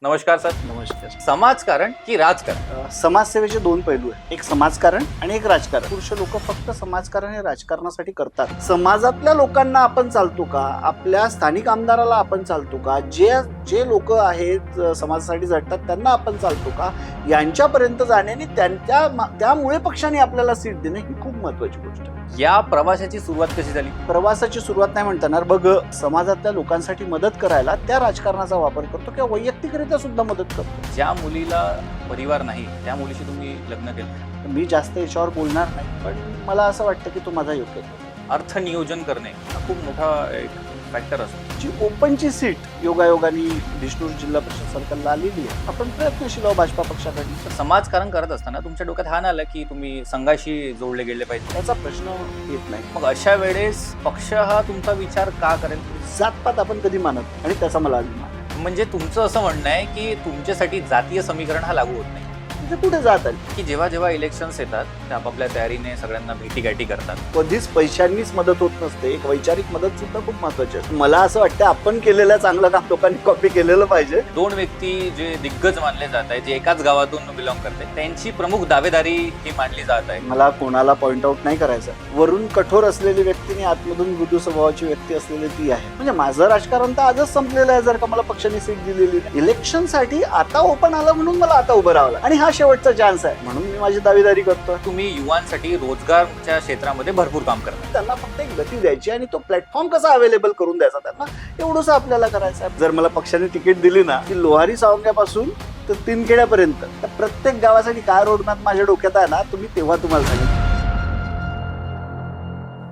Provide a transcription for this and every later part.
नमस्कार सर. नमस्कार. समाजकारण की राजकारण? समाजसेवेचे दोन पैलू आहेत, एक समाजकारण आणि एक राजकारण. पुरुष लोक फक्त समाजकारण हे राजकारणासाठी करतात. समाजातल्या लोकांना आपण चालतो का, आपल्या स्थानिक आमदाराला आपण चालतो का, जे जे लोक आहेत समाजासाठी झटतात त्यांना आपण चालतो का, यांच्यापर्यंत जाण्याने त्यामुळे पक्षाने आपल्याला सीट देणे ही खूप महत्वाची गोष्ट आहे. या प्रवासाची सुरुवात कशी झाली? प्रवासाची सुरुवात नाही म्हणता येणार. बघ, समाजातल्या लोकांसाठी मदत करायला त्या राजकारणाचा वापर करतो किंवा वैयक्तिकरित्या सुद्धा मदत करतो. ज्या मुलीला परिवार नाही त्या मुलीशी तुम्ही लग्न केलं. मी जास्त याच्यावर बोलणार नाही, पण मला असं वाटतं की तो माझा योग्य आहे. अर्थ नियोजन करणे हा खूप मोठा एक फॅक्टर असतो. जी ओपनची सीट योगायोगाने विष्णूर जिल्हा परिषद सरकारला आलेली आहे. आपण प्रयत्नशील आहोत भाजपा पक्षाकडे. तर समाजकारण करत असताना तुमच्या डोक्यात हा नाही आलं की तुम्ही संघाशी जोडले गेले पाहिजे? त्याचा प्रश्न येत नाही. मग अशा वेळेस पक्ष हा तुमचा विचार का करेल? जातपात आपण कधी मानत नाही आणि त्याचा मला अभिमान आहे. म्हणजे तुमचं असं म्हणणं आहे की तुमच्यासाठी जातीय समीकरण हा लागू होत नाही? म्हणजे कुठे जात आली की जेव्हा जेव्हा इलेक्शन्स येतात ते आपापल्या तयारीने सगळ्यांना भेटीगाठी करतात. कधीच पैशांनीच मदत होत नसते. एक वैचारिक मदत सुद्धा खूप महत्वाची असते. मला असं वाटतं आपण केलेलं चांगलं काम लोकांनी कॉपी केलेलं पाहिजे. दोन व्यक्ती जे दिग्गज मानले जात आहेत, जे एकाच गावातून बिलॉंग करते, त्यांची प्रमुख दावेदारी ही मानली जात आहे. मला कोणाला पॉइंट आउट नाही करायचं. वरून कठोर असलेली व्यक्ती आणि आतमधून मृदू स्वभावाची व्यक्ती असलेली ती आहे. म्हणजे माझं राजकारण तर आजच संपलेलं आहे जर का मला पक्षाने सीट दिलेली. इलेक्शन साठी आता ओपन आलं म्हणून मला आता उभं राहावं आणि हा शेवटचा चान्स आहे म्हणून मी माझी दावेदारी करतो. तुम्ही युवांसाठी रोजगारच्या क्षेत्रामध्ये भरपूर काम करता. त्यांना फक्त एक गती द्यायची आणि तो प्लॅटफॉर्म कसा अवेलेबल करून द्यायचा त्यांना, एवढंच आपल्याला करायचं आहे. जर मला पक्षाने तिकीट दिली ना की लोहारी सावंग्यापासून तर तीनखेड्यापर्यंत तर प्रत्येक गावासाठी काय रोडमॅप माझ्या डोक्यात आहे ना, तुम्ही तेव्हा तुम्हाला सांगितलं.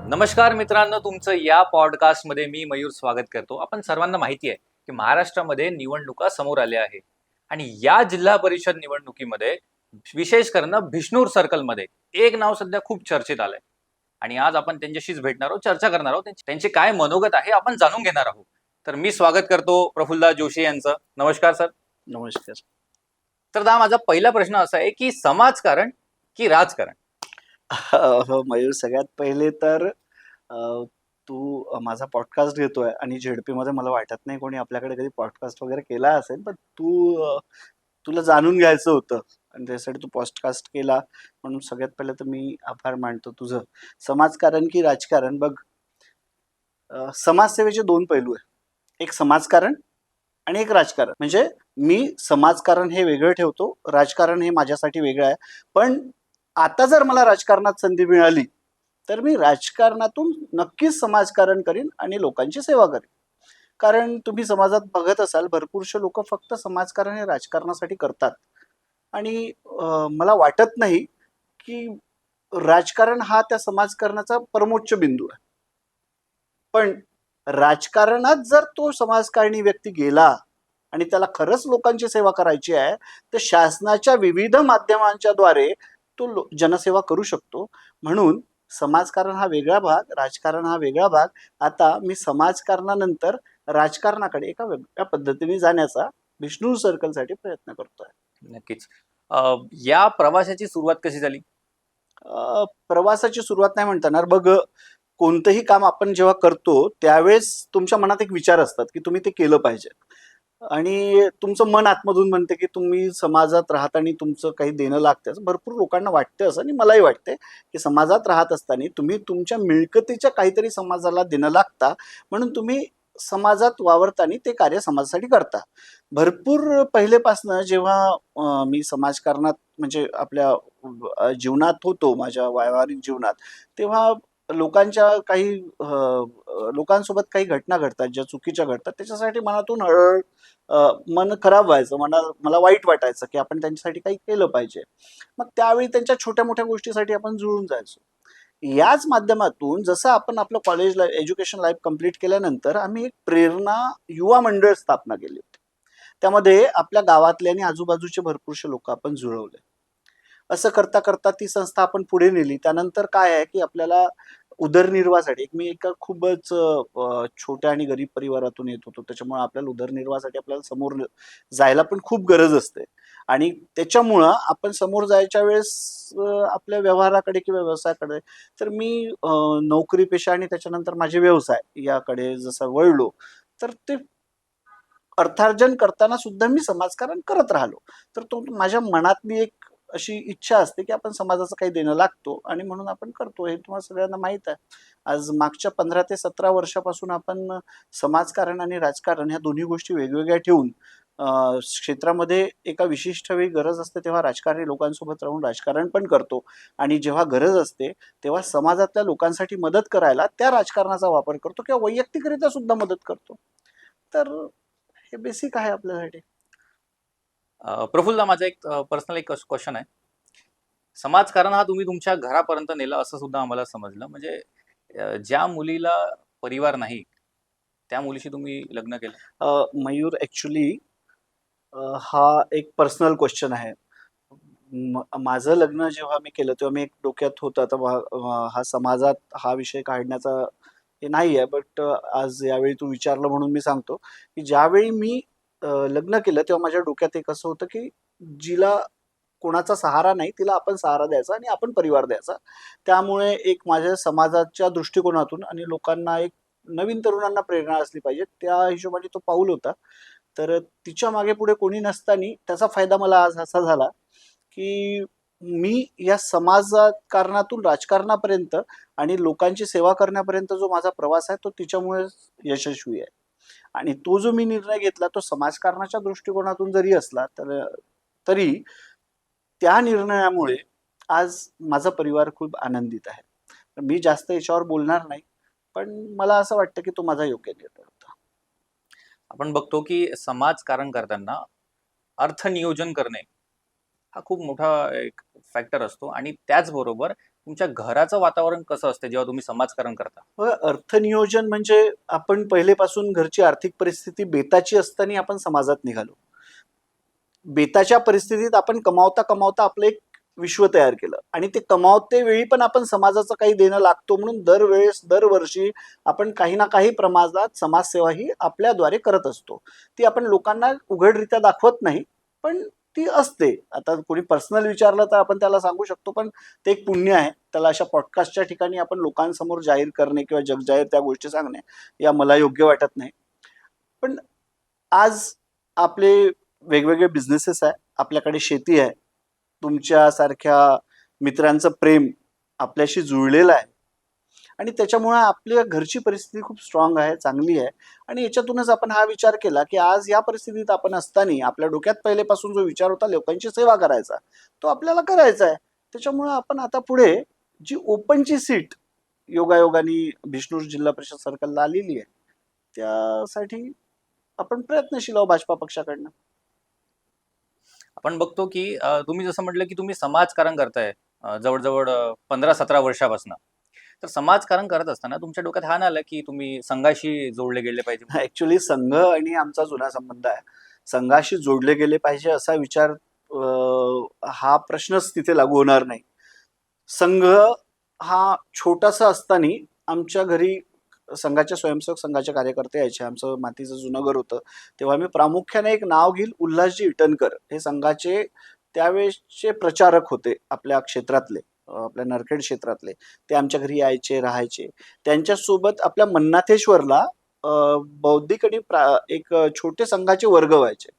नमस्कार मित्रांनो, तुमचं या पॉडकास्ट मध्ये मी मयूर स्वागत करतो. आपण सर्वांना माहिती आहे की महाराष्ट्रामध्ये निवडणुका समोर आल्या आहे आणि या जिल्हा परिषद निवडणुकीमध्ये विशेष करून भिष्णूर सर्कलमध्ये एक नाव सध्या खूप चर्चेत आलंय आणि आज आपण त्यांच्याशीच भेटणार आहोत, चर्चा करणार आहोत, त्यांचे काय मनोगत आहे आपण जाणून घेणार आहोत. तर मी स्वागत करतो प्रफुल्लदास जोशी यांचं. नमस्कार सर. नमस्कार. तर माझा पहिला प्रश्न असा आहे की समाजकारण की राजकारण? मयूर, सगळ्यात पहिले तर तू माझा पॉडकास्ट घेतोय आणि झेडपी मध्ये मला वाटत नाही कोणी आपल्याकडे कधी पॉडकास्ट वगैरे केला असेल, पण तुला जाणून घ्यायचं होतं आणि त्यासाठी तू पॉडकास्ट केला म्हणून सगळ्यात पहिले तर मी आभार मानतो तुझं. समाजकारण की राजकारण? बघ, समाजसेवेचे दोन पैलू आहेत, एक समाजकारण आणि एक राजकारण. म्हणजे मी समाजकारण हे वेगळं ठेवतो, राजकारण हे माझ्यासाठी वेगळं आहे. पण आता जर मला राजकारणात संधी मिळाली तर मी राजकारणातून नक्कीच समाजकारण करीन आणि लोकांची सेवा करीन. कारण तुम्ही समाजात बघत असाल भरपूरशे लोक फक्त समाजकारण हे राजकारणासाठी करतात आणि मला वाटत नाही की राजकारण हा त्या समाजकारणाचा परमोच्च बिंदू आहे. पण राजकारणात जर तो समाजकारणी व्यक्ती गेला आणि त्याला खरंच लोकांची सेवा करायची आहे तर शासनाच्या विविध माध्यमांच्या द्वारे तो जनसेवा करू शकतो. म्हणून समाजकारण हा वेगळा भाग, राजकारण हा वेगळा भाग. आता मी समाजकारणानंतर राजकारणाकडे एका वेगळ्या पद्धतीने जाण्याचा विष्णू सर्कलसाठी प्रयत्न करतोय. नक्कीच. या प्रवासाची सुरुवात कशी झाली? प्रवासाची सुरुवात नाही म्हणता येणार. बघ, कोणतंही काम आपण जेव्हा करतो त्यावेळेस तुमच्या मनात एक विचार असतात की तुम्ही ते केलं पाहिजे आणि तुमचं मन आतमधून म्हणते की तुम्ही समाजात राहत आणि तुमचं काही देणं लागतं. भरपूर लोकांना वाटतं असं आणि मलाही वाटते की समाजात राहत असताना तुम्ही तुमच्या मिळकतीच्या काहीतरी समाजाला देणं लागता म्हणून तुम्ही समाजात वावरताना ते कार्य समाजासाठी करता. भरपूर पहिलेपासनं जेव्हा मी समाजकारणात म्हणजे आपल्या जीवनात होतो, माझ्या व्यावहारिक जीवनात, तेव्हा लोकांच्या काही लोकांसोबत काही घटना घडतात ज्या चुकीच्या घडतात, त्याच्यासाठी मनातून मन खराब व्हायचं, मला वाईट वाटायचं की आपण त्यांच्यासाठी काही केलं पाहिजे. मग त्यावेळी त्यांच्या छोट्या मोठ्या गोष्टीसाठी आपण जुळून जायचो. याच माध्यमातून जसं आपण आपलं college life, education life complete केल्यानंतर आम्ही एक प्रेरणा युवा मंडळ स्थापना केली होती. त्यामध्ये आपल्या गावातले आणि आजूबाजूचे भरपूरसे लोक आपण जुळवले. असं करता करता ती संस्था आपण पुढे नेली. त्यानंतर काय आहे की आपल्याला उदरनिर्वाहासाठी, मी एका खूपच छोट्या आणि गरीब परिवारातून येत होतो, त्याच्यामुळे आपल्याला उदरनिर्वाहासाठी आपल्याला समोर जायला पण खूप गरज असते आणि त्याच्यामुळं आपण समोर जायच्या वेळेस आपल्या व्यवहाराकडे किंवा व्यवसायाकडे, तर मी नोकरी पेशा आणि त्याच्यानंतर माझे व्यवसाय याकडे जसं वळलो तर ते अर्थार्जन करताना सुद्धा मी समाजकारण करत राहिलो. तर तो माझ्या मनातली एक अशी इच्छा असते की आपण समाजाचं काही देणं लागतो आणि म्हणून आपण करतो. हे तुम्हाला सगळ्यांना माहीत आहे. आज मागच्या 15 ते 17 वर्षापासून आपण समाजकारण आणि राजकारण ह्या दोन्ही गोष्टी वेगवेगळ्या ठेवून क्षेत्रामध्ये एका विशिष्ट वेळी गरज असते तेव्हा राजकारणी लोकांसोबत राहून राजकारण पण करतो आणि जेव्हा गरज असते तेव्हा समाजातल्या लोकांसाठी मदत करायला त्या राजकारणाचा वापर करतो किंवा वैयक्तिकरित्या सुद्धा मदत करतो. तर हे बेसिक आहे आपल्यासाठी. प्रफुल्ल, माझा एक पर्सनल एक क्वेश्चन आहे. समाजकारण हा तुम्ही तुमच्या घरापर्यंत नेला असं सुद्धा आम्हाला समजलं. म्हणजे ज्या मुलीला परिवार नाही, त्या मुलीशी तुम्ही लग्न केलं. मयूर, ॲक्चुअली हा एक पर्सनल क्वेश्चन आहे. माझं लग्न जेव्हा मी केलं तेव्हा मी एक डोक्यात होतं आता हा समाजात हा विषय काढण्याचा हे नाही आहे, बट आज यावेळी तू विचारलं म्हणून मी सांगतो की ज्यावेळी मी लग्न केलं तेव्हा माझ्या डोक्यात एक असं होतं की जिला कोणाचा सहारा नाही तिला आपण सहारा द्यायचा आणि आपण परिवार द्यायचा. त्यामुळे एक माझ्या समाजाच्या दृष्टिकोनातून आणि लोकांना एक नवीन तरुणांना प्रेरणा असली पाहिजे त्या हिशोबाने तो पाऊल होता. तर तिच्या मागे पुढे कोणी नसताना त्याचा फायदा मला आज असा झाला की मी या समाजकारणातून राजकारणापर्यंत आणि लोकांची सेवा करण्यापर्यंत जो माझा प्रवास आहे तो तिच्यामुळे यशस्वी आहे. आणि तो जो मी निर्णय घेतला तो समाजकारणाच्या दृष्टिकोनातून जरी असला तरी त्या निर्णयामुळे आज माझा परिवार खूप आनंदित आहे. मी जास्त याच्यावर बोलणार नाही, पण मला असं वाटतं की तो माझा योग्य निर्णय होता. आपण बघतो की समाजकारण करताना अर्थनियोजन करणे हा खूप मोठा एक फॅक्टर असतो आणि त्याचबरोबर तुमच्या घराचं वातावरण कसं असतं जेव्हा तुम्ही समाजकारण करता. अर्थनियोजन म्हणजे आपण पहिलेपासून घरची आर्थिक परिस्थिती बेताची असताना आपण समाजात निघालो. बेताच्या परिस्थितीत आपण कमावता कमावता आपलं एक विश्व तयार केलं आणि ते कमावते वेळी पण आपण समाजाचं काही देणं लागतो म्हणून दरवर्षी आपण काही ना काही प्रमाणात समाजसेवा ही आपल्याद्वारे करत असतो. ती आपण लोकांना उघडरित्या दाखवत नाही, पण ती असते. आता कोणी पर्सनल विचारलं तर आपण त्याला सांगू शकतो, पण ते एक पुण्य आहे. त्याला अशा पॉडकास्टच्या ठिकाणी आपण लोकांसमोर जाहीर करणे किंवा जगजाहीर त्या गोष्टी सांगणे या मला योग्य वाटत नाही. पण आज आपले वेगवेगळे बिझनेसेस आहे, आपल्याकडे शेती आहे, तुमच्यासारख्या मित्रांचं प्रेम आपल्याशी जुळलेलं आहे आणि त्याच्यामुळे आपल्या घरची परिस्थिती खूप स्ट्रॉंग आहे, चांगली आहे. आणि याच्यातूनच आपण हा विचार केला की आज या परिस्थितीत आपण असताना आपल्या डोक्यात पहिलेपासून जो विचार होता लोकांची सेवा करायचा तो आपल्याला करायचा आहे. त्याच्यामुळे आपण आता पुढे जी ओपनची सीट योगायोगाने बिष्णूर जिल्हा परिषद सर्कलला आलेली आहे त्यासाठी आपण प्रयत्नशील आहोत भाजपा पक्षाकडनं. आपण बघतो की तुम्ही जसं म्हटलं की तुम्ही समाजकारण करताय जवळजवळ 15-17 वर्षापासून. तर समाजकारण करत असताना तुमच्या डोक्यात हा नाही आला की तुम्ही संघाशी जोडले गेले पाहिजे म्हणून? ऍक्च्युली संघ आणि आमचा जुना संबंध आहे. संघाशी जोडले गेले पाहिजे असा विचार हा प्रश्नच तिथे लागू होणार नाही. संघ हा छोटासा असताना आमच्या घरी संघाच्या स्वयंसेवक संघाचे कार्यकर्ते यायचे. आमचं मातीचं जुनं घर होतं. तेव्हा मी प्रामुख्याने एक नाव घेईल, उल्हासजी इटनकर हे संघाचे त्यावेळेसचे प्रचारक होते आपल्या क्षेत्रातले, आपल्या नरखेड क्षेत्रातले. ते आमच्या घरी यायचे, राहायचे. त्यांच्यासोबत आपल्या मन्नाथेश्वरला बौद्धिक आणि एक छोटे संघाचे वर्ग व्हायचे.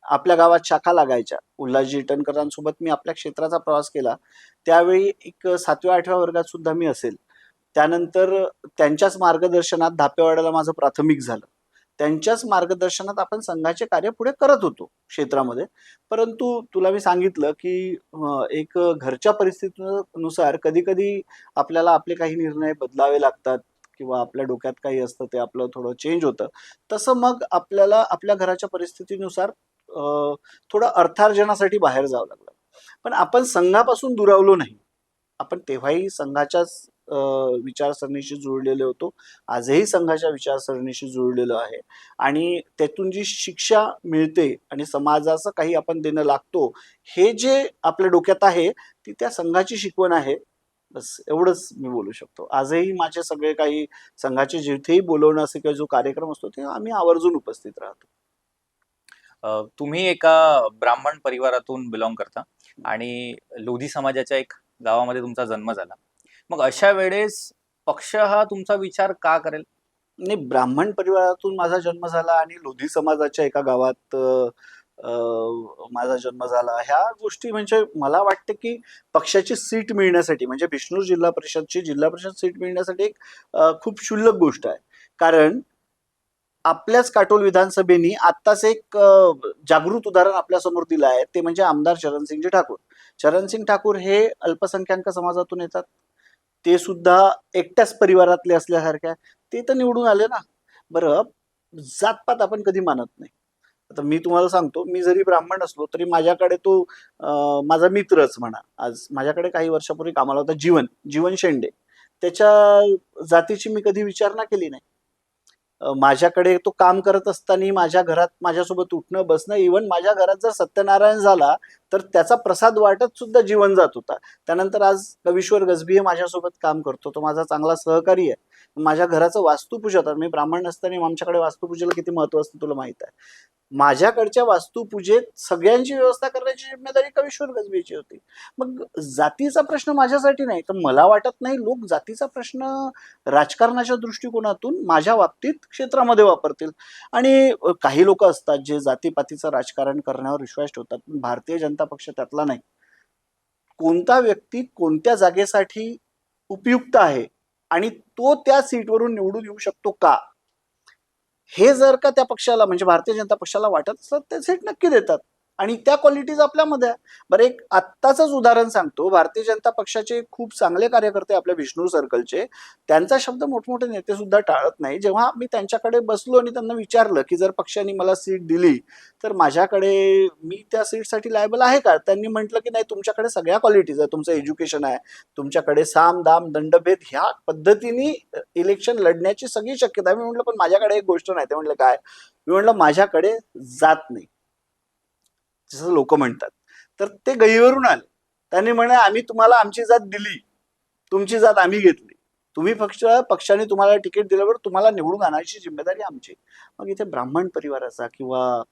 आपल्या गावात शाखा लागायच्या. उल्हासजी इटनकरांसोबत मी आपल्या क्षेत्राचा प्रवास केला. त्यावेळी एक 7व्या-8व्या वर्गात सुद्धा मी असेल. त्यानंतर त्यांच्याच मार्गदर्शनात धापेवाड्याला माझं प्राथमिक झालं. त्यांच्याच मार्गदर्शनात आपण संघाचे कार्य पुढे करत होतो क्षेत्रामध्ये. परंतु तुला मी सांगितलं की एक घरच्या परिस्थितीनुसार कधी-कधी आपल्याला आपले काही निर्णय बदलावे लागतात किंवा आपल्या डोक्यात काही असतं ते आपलं थोडं चेंज होतं. तसं मग आपल्याला आपल्या घराच्या परिस्थितीनुसार थोडं अर्थार्जनासाठी बाहेर जावं लागलं. पण आपण संघापासून दुरावलो नाही. आपण तेव्हाही संघाच्याच विचारसरणीशी जुळलेलो होतो. आजही संघाच्या विचारसरणीशी जुळलेलो आहे आणि त्यातून जी शिक्षा मिळते आणि समाजाचं काही आपण देणं लागतो, हे जे आपल्या डोक्यात आहे, ती त्या संघाची शिकवण आहे. बस एवढंच मी बोलू शकतो. आजही माझे सगळे काही संघाचे जिथेही बोलवणं असे किंवा जो कार्यक्रम असतो, तेव्हा आम्ही आवर्जून उपस्थित राहतो. तुम्ही एका ब्राह्मण परिवारातून बिलॉंग करता आणि लोधी समाजाच्या एक गावामध्ये तुमचा जन्म झाला. मग अशा वेळेस पक्ष हा तुमचा विचार का करेल? नाही, ब्राह्मण परिवारातून माझा जन्म झाला आणि लोधी समाजाच्या एका गावात माझा जन्म झाला. ह्या गोष्टी म्हणजे मला वाटतं की पक्षाची सीट मिळण्यासाठी, म्हणजे बिष्णूर जिल्हा परिषद सीट मिळण्यासाठी एक खूप क्षुल्लक गोष्ट आहे. कारण आपल्याच काटोल विधानसभेनी आत्ताच एक जागृत उदाहरण आपल्यासमोर दिलं आहे, ते म्हणजे आमदार चरणसिंगजी ठाकूर. चरणसिंग ठाकूर हे अल्पसंख्याक समाजातून येतात. ते सुद्धा एकट्याच परिवारातले असल्यासारखे आहे. ते तर निवडून आले ना. बरं, जातपात आपण कधी मानत नाही. आता मी तुम्हाला सांगतो, मी जरी ब्राह्मण असलो तरी माझ्याकडे तो माझा मित्रच म्हणा, आज माझ्याकडे काही वर्षापूर्वी कामाला होता जीवन शेंडे. त्याच्या जातीची मी कधी विचारणा केली नाही. माझ्याकडे तो काम करत असताना माझ्या घरात माझ्यासोबत उठणं बसणं, इव्हन माझ्या घरात जर सत्यनारायण झाला तर त्याचा प्रसाद वाटत सुद्धा जीवन जात होता. त्यानंतर आज कवीश्वर गजबी माझ्यासोबत काम करतो, तो माझा चांगला सहकारी आहे. माझ्या घराचं वास्तुपूजा, मी ब्राह्मण नसताना आमच्याकडे वास्तुपूजेला किती महत्व असतं तुला माहित आहे. माझ्याकडच्या वास्तुपूजेत सगळ्यांची व्यवस्था करण्याची जिम्मेदारी कवीश्वर गजबीची होती. मग जातीचा प्रश्न माझ्यासाठी नाही, तर मला वाटत नाही लोक जातीचा प्रश्न राजकारणाच्या दृष्टिकोनातून माझ्या बाबतीत क्षेत्रामध्ये वापरतील. आणि काही लोक असतात जे जातीपातीचं राजकारण करण्यावर विश्वास ठेवतात, पण भारतीय जनता पक्ष त्यातला नाही. कोणता व्यक्ती कोणत्या जागेसाठी उपयुक्त आहे आणि तो त्या सीटवरून निवडून येऊ शकतो का, हे जर का त्या पक्षाला म्हणजे भारतीय जनता पक्षाला वाटत असतं, ते सीट नक्की देतात. आणि त्या क्वालिटीज आपल्यामध्ये आहे. बरं, एक आत्ताच उदाहरण सांगतो. भारतीय जनता पक्षाचे खूप चांगले कार्यकर्ते आपल्या विष्णू सर्कलचे, त्यांचा शब्द मोठमोठे नेते सुद्धा टाळत नाही. जेव्हा मी त्यांच्याकडे बसलो आणि त्यांना विचारलं की जर पक्षाने मला सीट दिली तर माझ्याकडे, मी त्या सीटसाठी लायबल आहे का, त्यांनी म्हटलं की नाही, तुमच्याकडे सगळ्या क्वालिटीज आहे, तुमचं एज्युकेशन आहे, तुमच्याकडे साम दाम दंडभेद ह्या पद्धतीने इलेक्शन लढण्याची सगळी शक्यता आहे. मी म्हटलं पण माझ्याकडे एक गोष्ट नाही. ते म्हटलं काय? मी म्हटलं माझ्याकडे जात नाही, जसं लोक म्हणतात. तर ते गहिवरून आले. त्यांनी म्हणे आम्ही तुम्हाला आमची जात दिली, तुमची जात आम्ही घेतली, तुम्ही पक्षाने तुम्हाला तिकीट दिल्यावर तुम्हाला निवडून आणायची जिम्मेदारी आमची. मग इथे ब्राह्मण परिवाराचा किंवा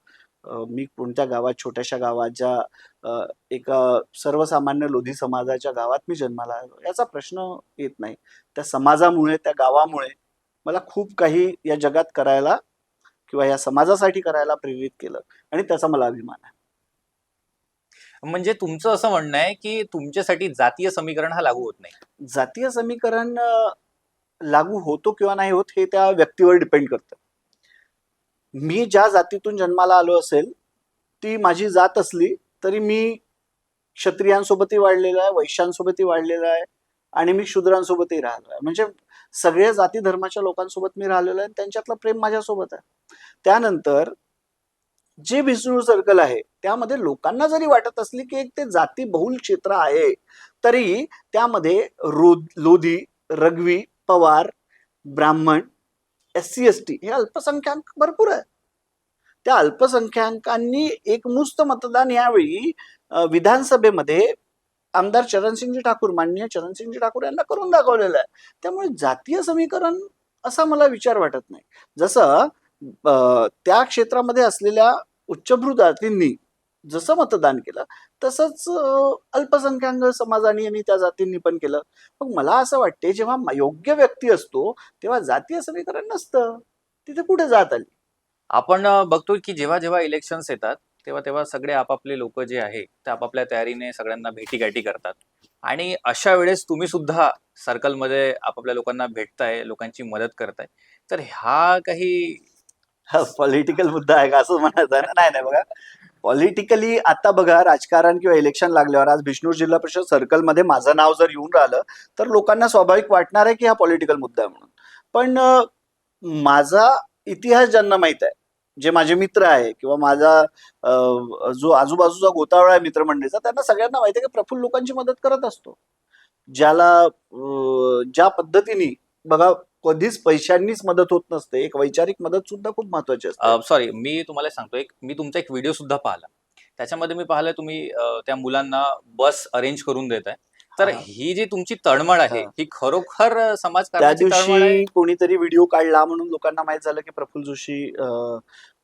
मी कोणत्या गावात, छोट्याशा गावात, ज्या एका सर्वसामान्य लोधी समाजाच्या गावात मी जन्माला आलो, याचा प्रश्न येत नाही. त्या समाजामुळे, त्या गावामुळे मला खूप काही या जगात करायला किंवा या समाजासाठी करायला प्रेरित केलं आणि त्याचा मला अभिमान आहे. म्हणजे तुमचं असं म्हणणं आहे की तुमच्यासाठी जातीय समीकरण हा लागू होत नाही. जातीय समीकरण लागू होतो किंवा नाही होत हे त्या व्यक्तीवर डिपेंड करतं. मी ज्या जातीतून जन्माला आलो असेल, ती माझी जात असली तरी मी क्षत्रियांसोबतही वाढलेला आहे, वैश्यांसोबतही वाढलेला आहे आणि मी शूद्रांसोबतही राहिलो आहे. म्हणजे सगळ्या जाती धर्माच्या लोकांसोबत मी राहिलेलो आहे आणि त्यांच्यातलं प्रेम माझ्यासोबत आहे. त्यानंतर जे विष्णू सर्कल आहे त्यामध्ये लोकांना जरी वाटत असली की एक ते जाती बहुल क्षेत्र आहे, तरी त्यामध्ये लोधी, रगवी, पवार, ब्राह्मण, SC ST हे अल्पसंख्याक भरपूर आहे. त्या अल्पसंख्याकांनी एकमुस्त मतदान यावेळी विधानसभेमध्ये आमदार माननीय चरणसिंगजी ठाकूर यांना करून दाखवलेलं आहे. त्यामुळे जातीय समीकरण असा मला विचार वाटत नाही. जसं त्या क्षेत्रामध्ये असलेल्या उच्चभ्रू जातींनी जसं मतदान केलं, तसंच अल्पसंख्याक समाजाने आणि त्या जातींनी पण केलं. मग मला असं वाटते, जेव्हा योग्य व्यक्ती असतो तेव्हा जातीय समीकरण नसतं, तिथे कुठे जात आली. आपण बघतो की जेव्हा जेव्हा इलेक्शन्स येतात तेव्हा तेव्हा सगळे आपापले लोक जे आहे ते आपापल्या तयारीने सगळ्यांना भेटीगाठी करतात. आणि अशा वेळेस तुम्ही सुद्धा सर्कलमध्ये आपापल्या लोकांना भेटताय, लोकांची मदत करताय. तर हा काही पॉलिटिकल मुद्दा आहे का असं म्हणायचं आहे ना? नाही नाही, बघा, पॉलिटिकली आता बघा, राजकारण किंवा इलेक्शन लागल्यावर आज बिष्णूर जिल्हा परिषद सर्कलमध्ये माझं नाव जर येऊन राहिलं तर लोकांना स्वाभाविक वाटणार आहे की हा पॉलिटिकल मुद्दा आहे म्हणून. पण माझा इतिहास ज्यांना माहित आहे, जे माझे मित्र आहे किंवा माझा जो आजूबाजूचा गोतावळा आहे मित्रमंडळीचा, त्यांना सगळ्यांना माहिती आहे की प्रफुल्ल लोकांची मदत करत असतो. ज्याला ज्या पद्धतीने, बघा, कधीच पैशांनीच मदत होत नसते, एक वैचारिक मदत सुद्धा खूप महत्वाची असते. सॉरी, मी तुम्हाला सांगतो, मी तुमचा एक व्हिडिओ सुद्धा पाहिला. त्याच्यामध्ये मी पाहिलं तुम्ही त्या मुलांना बस अरेंज करून देताय. तर हा. ही जी तुमची तळमळ आहे हा. ही खरोखर त्या समाजकारणाची तळमळ आहे. दिवशी कोणीतरी व्हिडिओ काढला म्हणून लोकांना माहित झालं की प्रफुल्ल जोशी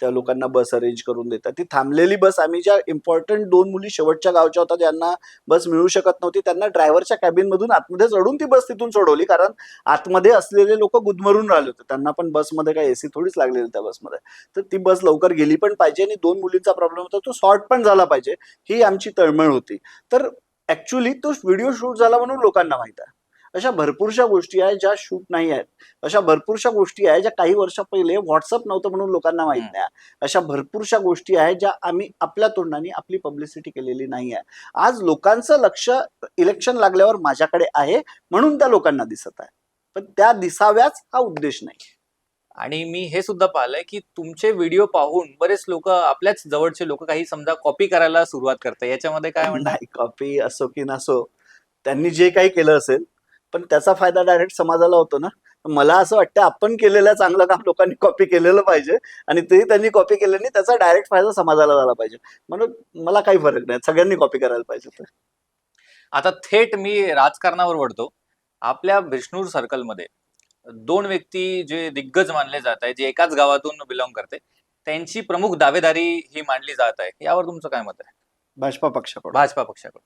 त्या लोकांना बस अरेंज करून देतात. ती थांबलेली बस आम्ही ज्या इम्पॉर्टंट 2 मुली शेवटच्या गावच्या होत्या ज्यांना बस मिळू शकत नव्हती त्यांना ड्रायव्हरच्या कॅबिनमधून आतमध्ये चढून ती बस तिथून सोडवली, कारण आतमध्ये असलेले लोक गुदमरून राहिले होते. त्यांना पण बसमध्ये काही एसी थोडीच लागलेली त्या बसमध्ये. तर ती बस लवकर गेली पण पाहिजे आणि 2 मुलींचा प्रॉब्लेम होता तो सॉर्ट पण झाला पाहिजे, ही आमची तळमळ होती. तर ऍक्च्युली तो व्हिडिओ शूट झाला म्हणून लोकांना माहित आहे. अशा भरपूरशा गोष्टी आहेत ज्या शूट नाही आहेत. अशा भरपूरशा गोष्टी आहेत ज्या काही वर्ष पहिले व्हॉट्सअप नव्हतं म्हणून लोकांना माहित नाही. अशा भरपूरशा गोष्टी आहेत ज्या आम्ही आपल्या तोंडाने आपली पब्लिसिटी केलेली नाही आहे. आज लोकांचं लक्ष इलेक्शन लागल्यावर माझ्याकडे आहे म्हणून त्या लोकांना दिसत आहे, पण त्या दिसाव्याच हा उद्देश नाही. आणि मी हे सुद्धा पाहिलंय की तुमचे व्हिडिओ पाहून बरेच लोक, आपल्याच जवळचे लोक काही समजा कॉपी करायला सुरुवात करतात. याच्यामध्ये काय म्हणतात? नाही, कॉपी असो की नसो, त्यांनी जे काही केलं असेल पण त्याचा फायदा डायरेक्ट समाजाला होतो ना. मला असं वाटतं आपण केलेलं चांगलं काम लोकांनी कॉपी केलेलं पाहिजे आणि ते त्यांनी कॉपी केल्याने त्याचा डायरेक्ट फायदा समाजाला झाला पाहिजे. म्हणून मला काही फरक नाही, सगळ्यांनी कॉपी करायला पाहिजे. तर आता थेट मी राजकारणावर वळतो. आपल्या बिष्णूर सर्कलमध्ये 2 व्यक्ती जे दिग्गज मानले जात आहे, जे एकाच गावातून बिलॉंग करते, त्यांची प्रमुख दावेदारी ही मांडली जात आहे. यावर तुमचं काय मत आहे? भाजपा पक्षाकडून भाजपा पक्षाकडून.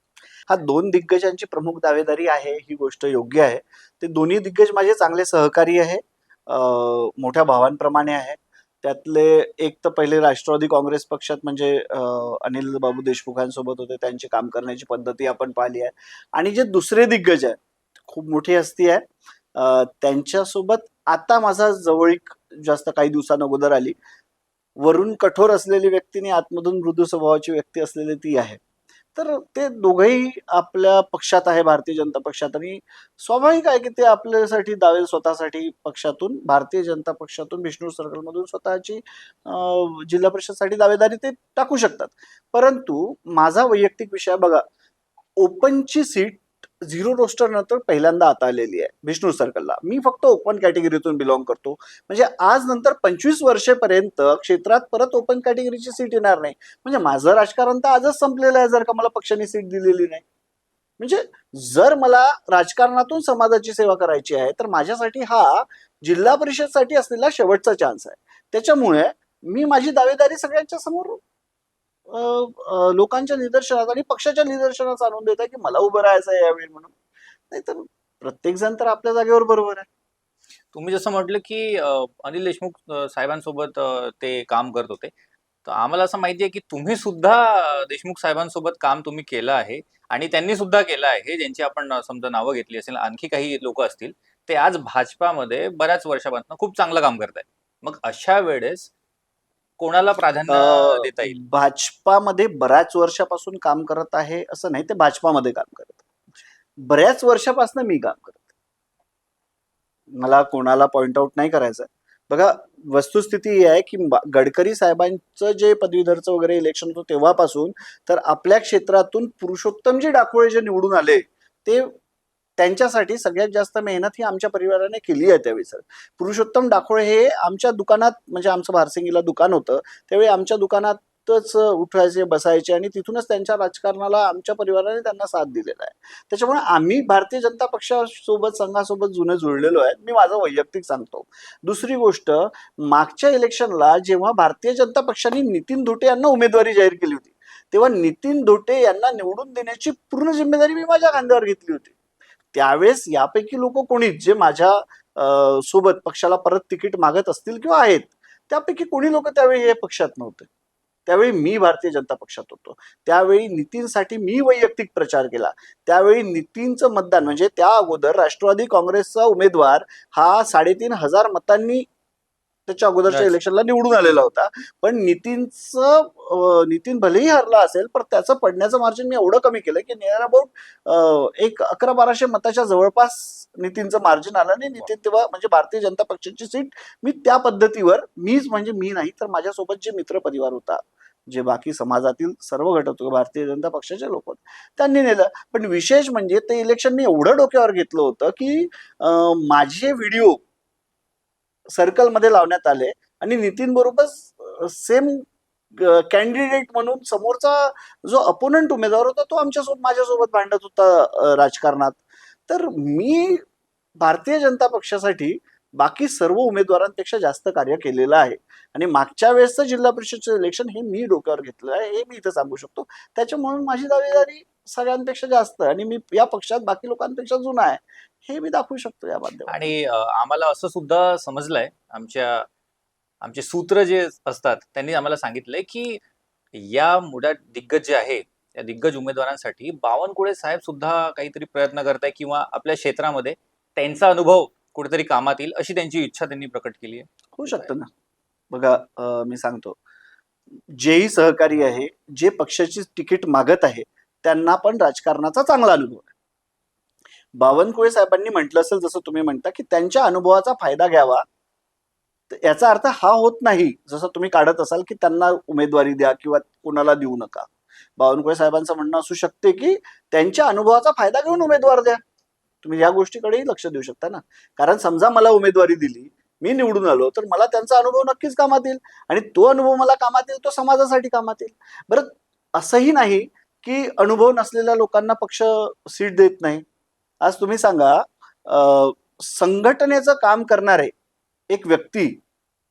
हा 2 दिग्गजांची प्रमुख दावेदारी आहे, ही गोष्ट योग्य आहे. ते दोन्ही दिग्गज माझे चांगले सहकारी आहे, मोठ्या भावांप्रमाणे आहे. त्यातले एक तर पहिले राष्ट्रवादी काँग्रेस पक्षात म्हणजे अनिल बाबू देशमुखांसोबत होते, त्यांची काम करण्याची पद्धती आपण पाहिली आहे. आणि जे दुसरे दिग्गज आहे, खूप मोठी हस्ती आहे, त्यांच्यासोबत आता माझा जवळीक जास्त काही दिवसांअगोदर आली. वरून कठोर असलेली व्यक्ती आणि आतमधून मृदू स्वभावाची व्यक्ती असलेली ती आहे. तर ते दोघंही आपल्या पक्षात आहे, भारतीय जनता पक्षात, आणि स्वाभाविक आहे की ते आपल्यासाठी दावे स्वतःसाठी पक्षातून, भारतीय जनता पक्षातून बिष्णूर सर्कलमधून स्वतःची जिल्हा परिषदसाठी दावेदारी ते टाकू शकतात. परंतु माझा वैयक्तिक विषय बघा, ओपनची सीट 0 रोस्टर नंतर पहिल्यांदा आता आलेली आहे बिष्णूर सर्कलला. मी फक्त ओपन कॅटेगरीतून बिलॉंग करतो, म्हणजे आज नंतर 25 वर्षेपर्यंत क्षेत्रात परत ओपन कॅटेगरीची सीट येणार नाही. म्हणजे माझं राजकारण तर आजच संपलेलं आहे जर का मला पक्षाने सीट दिलेली नाही. म्हणजे जर मला राजकारणातून समाजाची सेवा करायची आहे तर माझ्यासाठी हा जिल्हा परिषदसाठी असलेला शेवटचा चान्स आहे. त्याच्यामुळे मी माझी दावेदारी सगळ्यांच्या समोर लोकांच्या निदर्शनात आणि पक्षाच्या निदर्शनात आणून देत आहे की मला उभं राहायचं आहे यावेळी म्हणून. नाहीतर प्रत्येक जण तर आपल्या जागेवर बरोबर आहे. तुम्ही जसं म्हटलं की अनिल देशमुख साहेबांसोबत ते काम करत होते. तर आम्हाला असं माहिती आहे की तुम्ही सुद्धा देशमुख साहेबांसोबत काम तुम्ही केलं आहे आणि त्यांनी सुद्धा केलं आहे. ज्यांची आपण समजा नावं घेतली असेल, आणखी काही लोक असतील, ते आज भाजपामध्ये बऱ्याच वर्षापासून खूप चांगलं काम करतायत. मग अशा वेळेस कोणाला प्राधान्य देता येईल? भाजपामध्ये बऱ्याच वर्षापासून काम करत आहे असं नाही, ते भाजपामध्ये काम करत आहे. बऱ्याच वर्षापासून मी काम करत आहे. मला कोणाला पॉइंट आउट नाही करायचं. बघा, वस्तुस्थिती ही आहे की गडकरी साहेबांचं जे पदवीधरचं वगैरे इलेक्शन होतं तेव्हापासून तर आपल्या क्षेत्रातून पुरुषोत्तमजी डाकोळे जे निवडून आले, ते त्यांच्यासाठी सगळ्यात जास्त मेहनत ही आमच्या परिवाराने केली आहे. त्यावेळी सर पुरुषोत्तम डाकोळे हे आमच्या दुकानात, म्हणजे आमचं भारसिंगीला दुकान होतं, त्यावेळी आमच्या दुकानातच उठायचे बसायचे आणि तिथूनच त्यांच्या राजकारणाला आमच्या परिवाराने त्यांना साथ दिलेला आहे. त्याच्यामुळे आम्ही भारतीय जनता पक्षासोबत, संघासोबत जुने जुळलेलो आहे. मी माझं वैयक्तिक सांगतो. दुसरी गोष्ट, मागच्या इलेक्शनला जेव्हा भारतीय जनता पक्षाने नितीन धोटे यांना उमेदवारी जाहीर केली होती, तेव्हा नितीन धोटे यांना निवडून देण्याची पूर्ण जिम्मेदारी मी माझ्या खांद्यावर घेतली होती. त्यावेळेस यापैकी लोक कोणीच जे माझ्या सोबत पक्षाला परत तिकीट मागत असतील किंवा आहेत, त्यापैकी कोणी लोक त्यावेळी हे पक्षात नव्हते. त्यावेळी मी भारतीय जनता पक्षात होतो. त्यावेळी नितीनसाठी मी वैयक्तिक प्रचार केला. त्यावेळी नितीनचं मतदान, म्हणजे त्या अगोदर राष्ट्रवादी काँग्रेसचा उमेदवार हा 3,500 मतांनी त्याच्या अगोदरच्या इलेक्शनला निवडून आलेला होता. पण नितीन भलेही हरला असेल, पण त्याचं पडण्याचं मार्जिन मी एवढं कमी केलं की नियर अबाउट एक 1100-1200 मताच्या जवळपास नितीनचं मार्जिन आलं. आणि नितीन तेव्हा म्हणजे भारतीय जनता पक्षाची सीट मी त्या पद्धतीवर, मीच म्हणजे मी नाही तर माझ्यासोबत जे मित्र परिवार होता, जे बाकी समाजातील सर्व घटक होते, भारतीय जनता पक्षाचे लोक होते, त्यांनी नेलं. पण विशेष म्हणजे ते इलेक्शन मी एवढं डोक्यावर घेतलं होतं की माझे व्हिडिओ सर्कलमध्ये लावण्यात आले आणि नितीन बरोबर सेम कॅन्डिडेट म्हणून समोरचा जो अपोनंट उमेदवार होता तो माझ्यासोबत भांडत होता राजकारणात. तर मी भारतीय जनता पक्षासाठी बाकी सर्व उमेदवारांपेक्षा जास्त कार्य केलेलं आहे. आणि मागच्या वेळेसचं जिल्हा परिषदचं इलेक्शन हे मी डोक्यावर घेतलं आहे, हे मी इथं सांगू शकतो. त्याच्यामुळे माझी दावेदारी सगळ्यांपेक्षा जास्त आणि मी या पक्षात बाकी लोकांपेक्षा जुना आहे, हे मी दाखवू शकतो या माध्यमातून. आणि आम्हाला असं सुद्धा समजलंय, आमचे सूत्र जे असतात त्यांनी आम्हाला सांगितलंय की या मुळात दिग्गज जे आहे त्या दिग्गज उमेदवारांसाठी बावनकुळे साहेब सुद्धा काहीतरी प्रयत्न करताय किंवा आपल्या क्षेत्रामध्ये त्यांचा अनुभव कुठेतरी कामात येईल अशी त्यांची इच्छा त्यांनी प्रकट केली आहे. होऊ शकतं ना. बघा, मी सांगतो, जेही सहकारी आहे, जे पक्षाची तिकीट मागत आहे, त्यांना पण राजकारणाचा चांगला अनुभव आहे. बावनकुळे साहेबांनी म्हटलं असेल, जसं तुम्ही म्हणता, की त्यांच्या अनुभवाचा फायदा घ्यावा. तर याचा अर्थ हा होत नाही, जसं तुम्ही काढत असाल, की त्यांना उमेदवारी द्या किंवा कोणाला देऊ नका. बावनकुळे साहेबांचं म्हणणं असू शकते, की त्यांच्या अनुभवाचा फायदा घेऊन उमेदवार द्या. तुम्ही या गोष्टीकडेही लक्ष देऊ शकता ना. कारण समजा मला उमेदवारी दिली, मी निवडून आलो, तर मला त्यांचा अनुभव नक्कीच कामात येईल. आणि तो अनुभव मला कामात येईल, तो समाजासाठी कामात येईल. बरं, असंही नाही की अनुभव नसलेल्या लोकांना पक्ष सीट देत नाही. आज तुम्ही सांगा, संघटनेचं काम करणारे एक व्यक्ती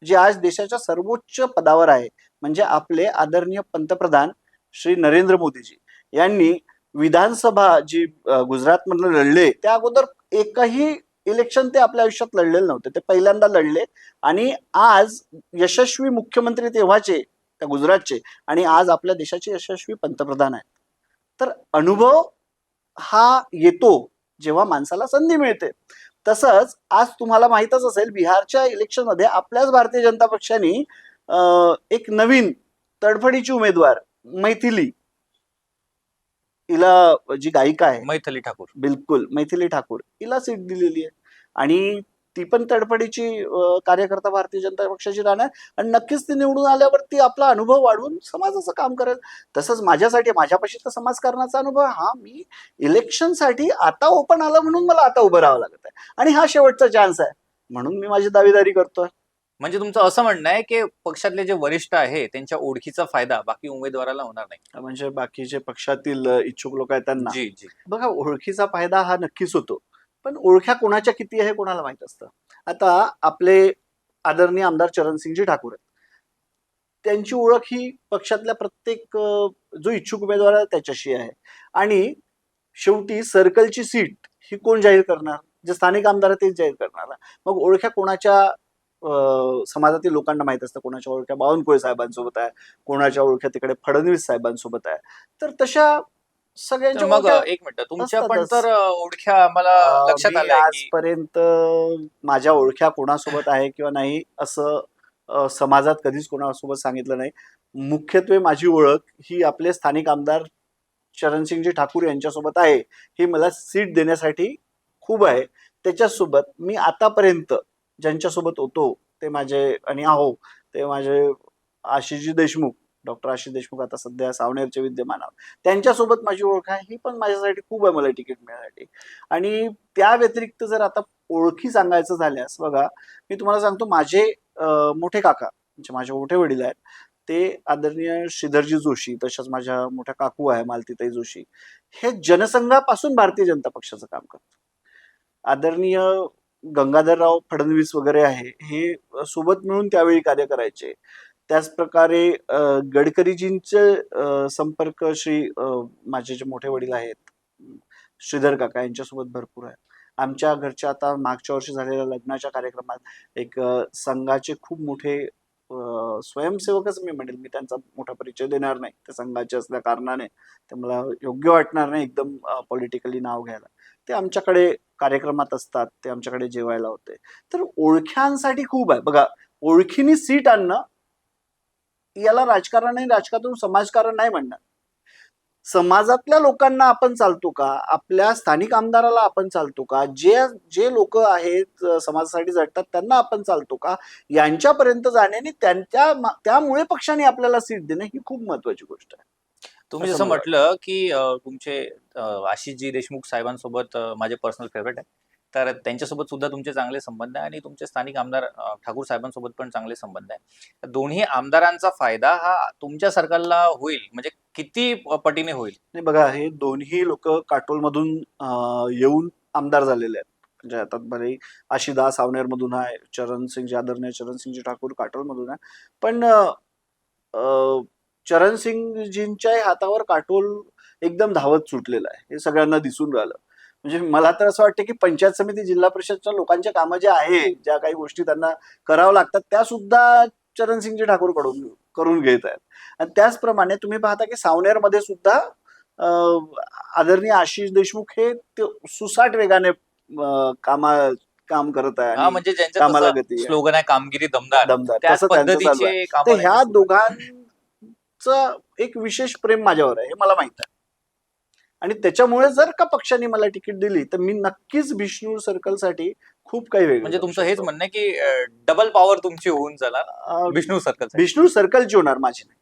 जे आज देशाच्या सर्वोच्च पदावर आहे, म्हणजे आपले आदरणीय पंतप्रधान श्री नरेंद्र मोदीजी यांनी विधानसभा जी गुजरातमधून लढले, त्या अगोदर एकही इलेक्शन ते आपल्या आयुष्यात लढलेले नव्हते. ते पहिल्यांदा लढले आणि आज यशस्वी मुख्यमंत्री तेव्हाचे त्या गुजरातचे, आणि आज आपल्या देशाचे यशस्वी पंतप्रधान आहेत. तर अनुभव हा येतो जेव्हा माणसाला संधी मिळते. तसंच आज तुम्हाला माहीतच असेल, बिहारच्या इलेक्शनमध्ये आपल्याच भारतीय जनता पक्षाने एक नवीन तडफडीची उमेदवार मैथिली, हिला, जी गायिका आहे, मैथिली ठाकूर, बिलकुल मैथिली ठाकूर, हिला सीट दिलेली आहे. आणि ती पण तडफडीची कार्यकर्ता भारतीय जनता पक्षाची राहणार. आणि नक्कीच ती निवडून आल्यावरती आपला अनुभव वाढवून समाजाचं काम करेल. तसंच माझ्यासाठी, माझ्यापाशी तर समाजकारणाचा अनुभव, हा मी इलेक्शनसाठी आता ओपन आला म्हणून मला आता उभं राहावं लागत आहे, आणि हा शेवटचा चान्स आहे म्हणून मी माझी दावेदारी करतोय. म्हणजे तुमचं असं म्हणणं आहे की पक्षातले जे वरिष्ठ आहे त्यांच्या ओळखीचा फायदा बाकी उमेदवाराला होणार नाही. म्हणजे बाकीचे पक्षातील इच्छुक लोक आहेत त्यांना, जी जी. बघा, ओळखीचा फायदा हा नक्कीच होतो, पण ओळख्या कोणाच्या किती आहे कोणाला माहित असतं. आता आपले आदरणीय आमदार चरणसिंगजी ठाकूर आहेत, त्यांची ओळख ही पक्षातल्या प्रत्येक जो इच्छुक उमेदवार आहे त्याच्याशी आहे. आणि शेवटी सर्कलची सीट ही कोण जाहीर करणार? जे स्थानिक आमदार आहेत तेच जाहीर करणार ना. मग ओळख्या कोणाच्या समाजातील लोकांना माहित असतं, कोणाच्या ओळख्या बावनकुळे साहेबांसोबत आहे, कोणाच्या ओळख्या तिकडे फडणवीस साहेबांसोबत आहे. तर तशा तर सगळ्यांच्या मग ओळख्या एक मिनिट, तुमच्या पण असतातच. तर ओळख्या आम्हाला लक्षात मी आलंय की आजपर्यंत माझ्या ओळख्या कोणासोबत आहे किंवा नाही असं समाजात कधीच कोणासोबत सांगितलं नाही. मुख्यत्वे माझी ओळख ही आपले स्थानिक आमदार चरणसिंगजी ठाकूर यांच्यासोबत आहे. ही मला सीट देण्यासाठी खूप आहे. त्याच्यासोबत मी आतापर्यंत ज्यांच्यासोबत होतो ते माझे, आणि आहो, ते माझे आशिषजी देशमुख, डॉक्टर आशिष देशमुख, आता सध्या सावनेरचे विद्यमान आहोत, त्यांच्यासोबत माझी ओळख आहे. ही पण माझ्यासाठी खूप आहे, मला तिकीट मिळण्यासाठी. आणि त्या व्यतिरिक्त जर आता ओळखी सांगायचं झाल्यास, बघा, मी तुम्हाला सांगतो, माझे मोठे काका, म्हणजे माझे मोठे वडील आहेत, ते आदरणीय श्रीधरजी जोशी, तशाच माझ्या मोठ्या काकू आहे मालतीताई जोशी, हे जनसंघापासून भारतीय जनता पक्षाचं काम करतात. आदरणीय गंगाधरराव फडणवीस वगैरे आहे, हे सोबत मिळून त्यावेळी कार्य करायचे. त्याच प्रकारे गडकरीजींचे संपर्क माझे जे मोठे वडील आहेत, श्रीधर काका, यांच्यासोबत भरपूर आहे. आमच्या घरच्या आता मागच्या वर्षी झालेल्या लग्नाच्या कार्यक्रमात एक संघाचे खूप मोठे स्वयंसेवकच मी म्हणेल, मी त्यांचा मोठा परिचय देणार नाही, ते संघाचे असल्या कारणाने ते मला योग्य वाटणार नाही एकदम पॉलिटिकली नाव घ्यायला. ते आमच्याकडे कार्यक्रमात असतात, ते आमच्याकडे जेवायला होते. तर ओळख्यांसाठी खूप आहे. बघा, ओळखीनी सीट आणणं, याला राजकारण आणि राजकारणातून समाजकारण नाही म्हणणार. समाजातल्या लोकांना आपण चालतो का? आपल्या स्थानिक आमदाराला आपण चालतो का? जे जे लोक आहेत समाजासाठी झटतात त्यांना आपण चालतो का? यांच्यापर्यंत जाण्याने त्यामुळे पक्षाने आपल्याला सीट देणं ही खूप महत्वाची गोष्ट आहे. तुम्ही असं जसं मला म्हटलं की तुमचे आशिषजी देशमुख साहेबांसोबत माझे पर्सनल फेवरेट आहे, तर त्यांच्यासोबत सुद्धा तुमचे चांगले संबंध आहे आणि तुमचे स्थानिक आमदार ठाकूर साहेबांसोबत पण चांगले संबंध आहे. दोन्ही आमदारांचा फायदा हा तुमच्या सरकारला होईल म्हणजे किती पटीने होईल? नाही, बघा, हे दोन्ही लोक काटोलमधून येऊन आमदार झालेले आहेत. म्हणजे आता भले आशिदा सावनेरमधून आहे, आदरणीय चरणसिंगजी ठाकूर काटोलमधून आहे, पण चरणसिंगजींच्या हातावर काटोल एकदम धावत सुटलेलं आहे, हे सगळ्यांना दिसून राहिलं. म्हणजे मला तर असं वाटतं की पंचायत समिती जिल्हा परिषदच्या लोकांचे कामं जे आहे, ज्या काही गोष्टी त्यांना कराव्या लागतात त्या सुद्धा चरणसिंगजी ठाकूर कडून करून घेत आहेत. आणि त्याचप्रमाणे तुम्ही पाहता की सावनेरमध्ये सुद्धा आदरणीय आशिष देशमुख हे सुसाट वेगाने काम करत आहे हा, आणि म्हणजे ज्यांचं कामाला तसं गती आहे, स्लोगन आहे कामगिरी दमदार, दमदार, त्याच तसं त्यांचं चालू आहे. पद्धतीचे काम तर ह्या दोघांचं एक विशेष प्रेम माझ्यावर आहे, हे मला माहित आहे. आणि त्याच्यामुळे जर का पक्षाने मला तिकीट दिली तर मी नक्कीच बिष्णूर सर्कलसाठी खूप काही वेगळं म्हणजे करू तुमचं हेच शकतो. म्हणणं आहे की डबल पॉवर तुमची होऊन जाणार अं, विष्णू सर्कल. बिष्णूर सर्कलची होणार, माझी नाही.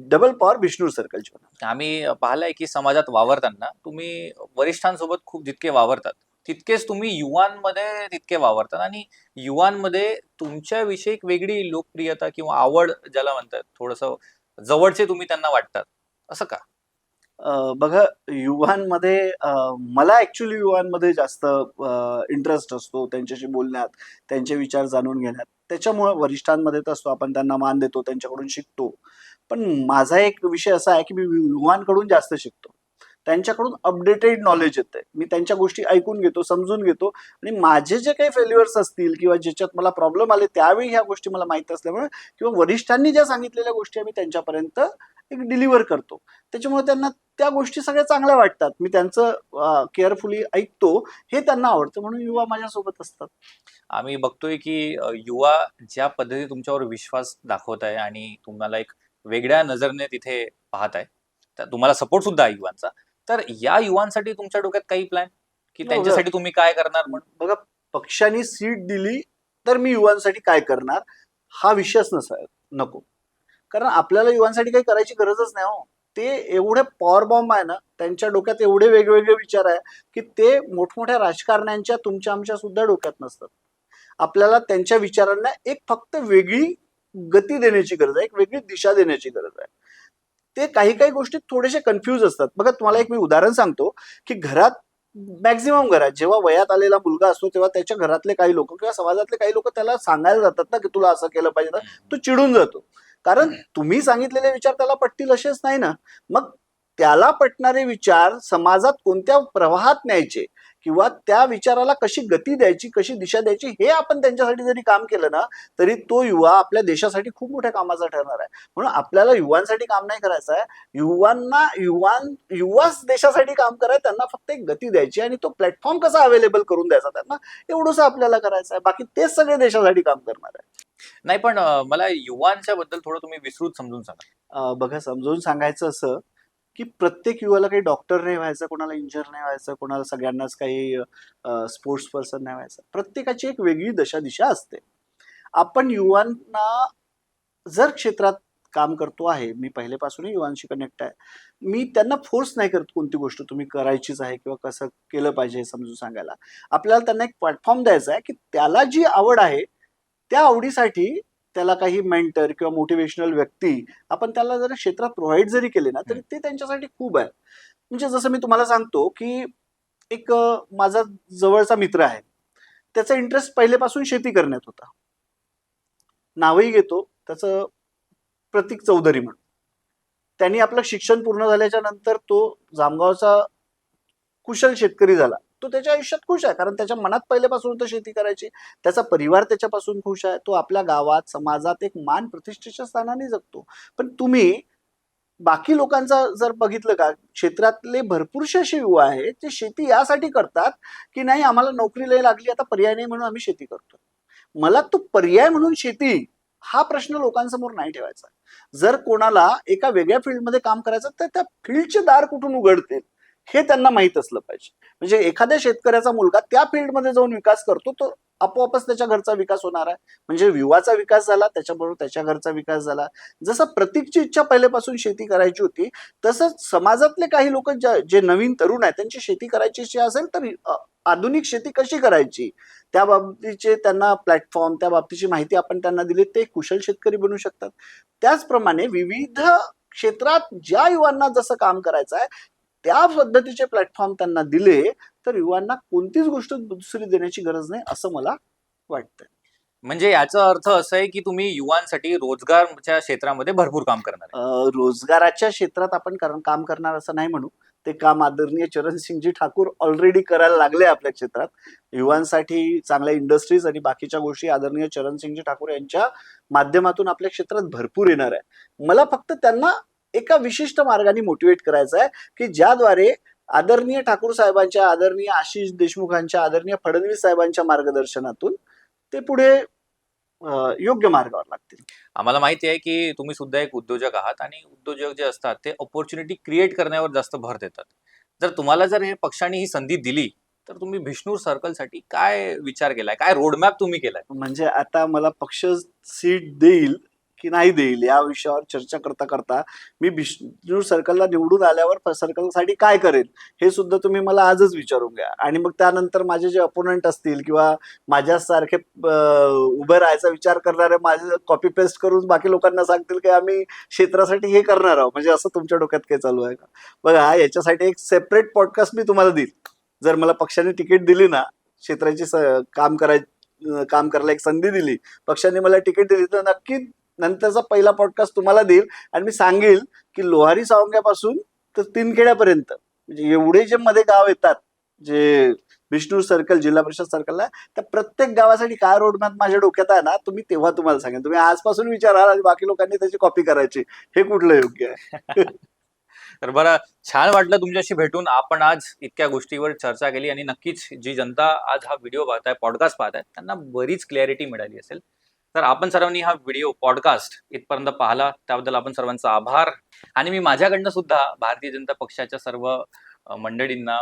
डबल पॉवर बिष्णूर सर्कलची होणार. आम्ही पाहिलंय की समाजात वावरताना तुम्ही वरिष्ठांसोबत खूप जितके वावरतात तितकेच तुम्ही युवांमध्ये तितके वावरतात, आणि युवांमध्ये तुमच्याविषयी एक वेगळी लोकप्रियता किंवा आवड ज्याला म्हणतात, थोडस जवळचे तुम्ही त्यांना वाटतात, असं का? बघा, युवांमध्ये मला ऍक्च्युली युवांमध्ये जास्त इंटरेस्ट असतो, त्यांच्याशी बोलण्यात, त्यांचे विचार जाणून घेण्यात. त्याच्यामुळे वरिष्ठांमध्ये तर असतो, आपण त्यांना मान देतो, त्यांच्याकडून शिकतो. पण माझा एक विषय असा आहे की मी युवांकडून जास्त शिकतो, त्यांच्याकडून अपडेटेड नॉलेज येतंय, मी त्यांच्या गोष्टी ऐकून घेतो, समजून घेतो. आणि माझे जे काही फेल्युअर्स असतील किंवा ज्याच्यात मला प्रॉब्लेम आले त्यावेळी ह्या गोष्टी मला माहित असल्यामुळे किंवा वरिष्ठांनी ज्या सांगितलेल्या गोष्टी आम्ही त्यांच्यापर्यंत एक डिलिव्हर करतो, त्याच्यामुळे त्यांना त्या गोष्टी सगळ्या चांगल्या वाटतात. मी त्यांचं केअरफुली ऐकतो, हे त्यांना आवडतं, म्हणून युवा माझ्यासोबत असतात. आम्ही बघतोय की युवा ज्या पद्धती तुमच्यावर विश्वास दाखवत आहे आणि तुम्हाला एक वेगळ्या नजरेने तिथे पाहत आहे, तर तुम्हाला सपोर्ट सुद्धा आहे युवांचा. तर या युवांसाठी तुमच्या डोक्यात काही प्लॅन की बघा त्यांच्यासाठी तुम्ही काय करणार म्हणून? बघा, पक्षाने सीट दिली तर मी युवांसाठी काय करणार हा विषयच नको. कारण आपल्याला युवांसाठी काही करायची गरजच नाही हो. ते एवढे पॉवर बॉम्ब आहे ना, त्यांच्या डोक्यात एवढे वेगवेगळे विचार आहे की ते मोठमोठ्या राजकारण्यांच्या, तुमच्या आमच्या सुद्धा डोक्यात नसतात. आपल्याला त्यांच्या विचारांना एक फक्त वेगळी गती देण्याची गरज आहे, एक वेगळी दिशा देण्याची गरज आहे. ते काही काही गोष्टीत थोडेसे कन्फ्यूज असतात. बघा, तुम्हाला एक मी उदाहरण सांगतो की घरात, मॅक्झिमम घरात जेव्हा वयात आलेला मुलगा असतो तेव्हा त्याच्या घरातले काही लोक किंवा समाजातले काही लोक त्याला सांगायला जातात ना की तुला असं केलं पाहिजे ना, तो चिडून जातो. कारण तुम्ही सांगितलेले विचार त्याला पटतील असेच नाही ना. मग त्याला पटणारे विचार समाजात कोणत्या प्रवाहात न्यायचे किंवा त्या विचाराला कशी गती द्यायची, कशी दिशा द्यायची, हे आपण त्यांच्यासाठी जरी काम केलं ना, तरी तो युवा आपल्या देशासाठी खूप मोठ्या कामाचा ठरणार आहे. म्हणून आपल्याला युवांसाठी काम नाही करायचं आहे, युवाच देशासाठी काम करायचं, त्यांना फक्त एक गती द्यायची आणि तो प्लॅटफॉर्म कसा अवेलेबल करून द्यायचा त्यांना, एवढंच आपल्याला करायचं आहे. बाकी तेच सगळे देशासाठी काम करणार आहे. नाही, पण मला युवांच्या बद्दल थोडं तुम्ही विस्तृत समजून सांगा. बघा, समजावून सांगायचं असं की प्रत्येक युवाला काही डॉक्टर नाही व्हायचं, कोणाला इंजिनियर नाही व्हायचं, कोणाला सगळ्यांनाच काही स्पोर्ट्स पर्सन नाही व्हायचं. प्रत्येकाची एक वेगळी दिशा असते. आपण युवांना जर क्षेत्रात काम करतो आहे, मी पहिलेपासूनही युवांशी कनेक्ट आहे, मी त्यांना फोर्स नाही करत कोणती गोष्ट तुम्ही करायचीच आहे किंवा कसं केलं पाहिजे हे समजून सांगायला. आपल्याला त्यांना एक प्लॅटफॉर्म द्यायचा आहे की त्याला जी आवड आहे त्या आवडीसाठी त्याला काही मेंटर किंवा मोटिवेशनल व्यक्ती आपण त्याला जर क्षेत्रात प्रोव्हाइड जरी केले ना, तरी ते त्यांच्यासाठी खूप आहे. म्हणजे जसं मी तुम्हाला सांगतो की एक माझा जवळचा मित्र आहे, त्याचा इंटरेस्ट पहिलेपासून शेती करण्यात होता. नावही घेतो त्याचं, प्रतीक चौधरी म्हणून. त्यांनी आपलं शिक्षण पूर्ण झाल्याच्या नंतर तो जामगावचा कुशल शेतकरी झाला. तो त्याच्या आयुष्यात खुश आहे, कारण त्याच्या मनात पहिल्यापासून होतं शेती करायची. त्याचा परिवार त्याच्यापासून खुश आहे. तो आपल्या गावात, समाजात एक मान प्रतिष्ठेच्या स्थानाने जगतो. पण तुम्ही बाकी लोकांचा जर बघितलं का, क्षेत्रातले भरपूरसे असे युवा आहेत जे शेती यासाठी करतात की नाही आम्हाला नोकरी लय लागली, आता पर्याय नाही म्हणून आम्ही शेती करतो. मला तो पर्याय म्हणून शेती हा प्रश्न लोकांसमोर नाही ठेवायचा. जर कोणाला एका वेगळ्या फील्डमध्ये काम करायचं तर त्या फील्डचे दार कुठून उघडतील हे त्यांना माहित असलं पाहिजे. म्हणजे एखाद्या शेतकऱ्याचा मुलगा त्या फील्डमध्ये जाऊन विकास करतो, तो आपोआपच त्याच्या घरचा विकास होणार आहे. म्हणजे युवाचा विकास झाला, त्याच्याबरोबर त्याच्या घरचा विकास झाला. जसं प्रतीकची इच्छा पहिल्यापासून शेती करायची होती, तसंच समाजातले काही लोक जे नवीन तरुण आहेत त्यांची शेती करायची इच्छा असेल तर आधुनिक शेती कशी करायची त्या बाबतीचे त्यांना प्लॅटफॉर्म, त्या बाबतीची माहिती आपण त्यांना दिली, ते कुशल शेतकरी बनू शकतात. त्याचप्रमाणे विविध क्षेत्रात ज्या युवांना जसं काम करायचं आहे त्या पद्धतीचे प्लॅटफॉर्म त्यांना दिले तर युवांना कोणतीच गोष्ट दुसरी देण्याची गरज नाही असं मला वाटतं. म्हणजे याचा अर्थ असा आहे की तुम्ही युवांसाठी रोजगारच्या क्षेत्रामध्ये भरपूर काम करणार आहे. रोजगाराच्या क्षेत्रात आपण काम करणार असं नाही म्हणू. ते काम आदरणीय चरणसिंगजी ठाकूर ऑलरेडी करायला लागले आपल्या क्षेत्रात. युवांसाठी चांगल्या इंडस्ट्रीज आणि बाकीच्या गोष्टी आदरणीय चरणसिंगजी ठाकूर यांच्या माध्यमातून आपल्या क्षेत्रात भरपूर येणार आहे. मला फक्त त्यांना एका विशिष्ट मार्गाने मोटिवेट करायचं आहे, की ज्याद्वारे आदरणीय ठाकूर साहेबांच्या, आदरणीय आशिष देशमुखांच्या, आदरणीय फडणवीस साहेबांच्या मार्गदर्शनातून ते पुढे योग्य मार्गावर लागतील. आम्हाला माहिती आहे की तुम्ही सुद्धा एक उद्योजक आहात आणि उद्योजक जे असतात ते अपॉर्च्युनिटी क्रिएट करण्यावर जास्त भर देतात. जर हे पक्षाने ही संधी दिली तर तुम्ही बिष्णूर सर्कलसाठी काय विचार केलाय, काय रोडमॅप तुम्ही केलाय? म्हणजे आता मला पक्ष सीट देईल की नाही देईल या विषयावर चर्चा करता करता मी बिष्णूर सर्कलला निवडून आल्यावर सर्कलसाठी काय करेल हे सुद्धा तुम्ही मला आजच विचारून घ्या. आणि मग त्यानंतर माझे जे अपोनंट असतील किंवा माझ्यासारखे उभे राहायचा विचार करणारे माझे कॉपी पेस्ट करून बाकी लोकांना सांगतील की आम्ही क्षेत्रासाठी हे करणार आहोत. म्हणजे असं तुमच्या डोक्यात काय चालू आहे का? बघा, याच्यासाठी एक सेपरेट पॉडकास्ट मी तुम्हाला देईल. जर मला पक्षाने तिकीट दिली ना, क्षेत्राची काम करायला एक संधी दिली, पक्षाने मला तिकीट दिली, तर नक्की नंतरचा पहिला पॉडकास्ट तुम्हाला देईल आणि मी सांगेल की लोहारी सावंग्यापासून तर तीनखेड्यापर्यंत म्हणजे एवढे जे मध्ये गाव येतात जे बिष्णूर सर्कल जिल्हा परिषद सर्कलला, त्या प्रत्येक गावासाठी काय रोडमॅप माझ्या डोक्यात आहे ना, तुम्ही तेव्हा तुम्हाला सांगेन. तुम्ही आजपासून विचाराल आणि बाकी लोकांनी त्याची कॉपी करायची. हे कुठलं योग्य आहे? तर बरं, छान वाटलं तुमच्याशी भेटून. आपण आज इतक्या गोष्टीवर चर्चा केली आणि नक्कीच जी जनता आज हा व्हिडिओ पाहताय, पॉडकास्ट पाहताय, त्यांना बरीच क्लॅरिटी मिळाली असेल. तर आपण सर्वांनी हा व्हिडिओ पॉडकास्ट इथपर्यंत पाहिला त्याबद्दल आपण सर्वांचा आभार. आणि मी माझ्याकडनं सुद्धा भारतीय जनता पक्षाच्या सर्व मंडळींना,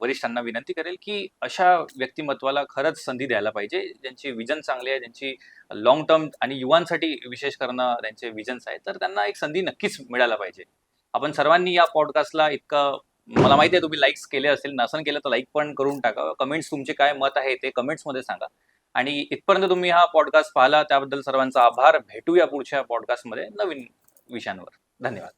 वरिष्ठांना विनंती करेल की अशा व्यक्तिमत्वाला खरंच संधी द्यायला पाहिजे, ज्यांची विजन चांगली आहे, ज्यांची लॉंग टर्म आणि युवांसाठी विशेष करणं त्यांचे विजन्स आहेत, तर त्यांना एक संधी नक्कीच मिळायला पाहिजे. आपण सर्वांनी या पॉडकास्टला इतकं, मला माहिती आहे तुम्ही लाईक्स केले असेल, नसन केलं तर लाईक पण करून टाका. कमेंट्स, तुमचे काय मत आहे ते कमेंट्समध्ये सांगा. आणि इथपर्यंत तुम्ही हा पॉडकास्ट पाहिला त्याबद्दल सर्वांचा आभार. भेटूया पुढच्या पॉडकास्टमध्ये नवीन विषयांवर. धन्यवाद.